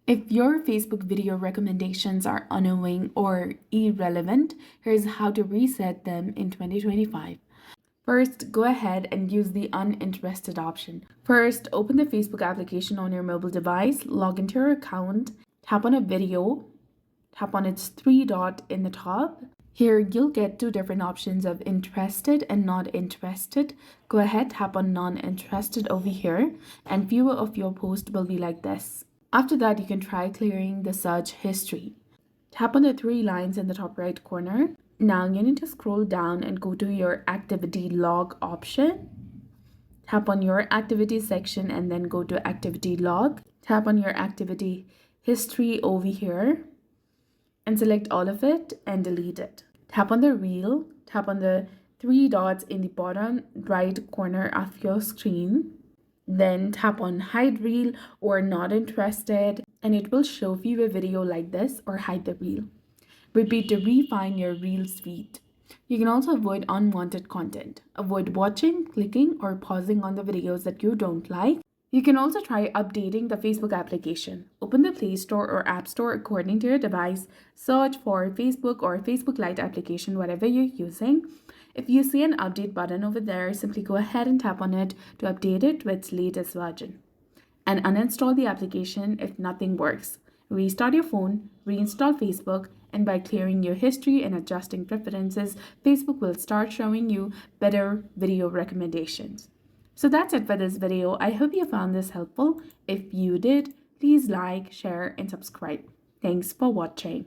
If your Facebook video recommendations are unknowing or irrelevant, here's how to reset them in 2025. First, go ahead and use the uninterested option. First, open the Facebook application on your mobile device, log into your account, tap on a video, tap on its three dot in the top. Here, you'll get two different options of interested and not interested. Go ahead, tap on non-interested over here, and fewer of your posts will be like this. After that, you can try clearing the search history. Tap on the three lines in the top right corner. Now you need to scroll down and go to your activity log option. Tap on your activity section and then go to activity log. Tap on your activity history over here and select all of it and delete it. Tap on the reel. Tap on the three dots in the bottom right corner of your screen. Then tap on hide reel or not interested, and it will show view a video like this or hide the reel. Repeat to refine your reels feed. You can also avoid unwanted content. Avoid watching, clicking, or pausing on the videos that you don't like. You can also try updating the Facebook application. Open the Play Store or App Store according to your device. Search for Facebook or Facebook Lite application, whatever you're using. If you see an update button over there, simply go ahead and tap on it to update it to its latest version. And uninstall the application if nothing works. Restart your phone, reinstall Facebook, and by clearing your history and adjusting preferences, Facebook will start showing you better video recommendations. So that's it for this video. I hope you found this helpful. If you did, please like, share, and subscribe. Thanks for watching.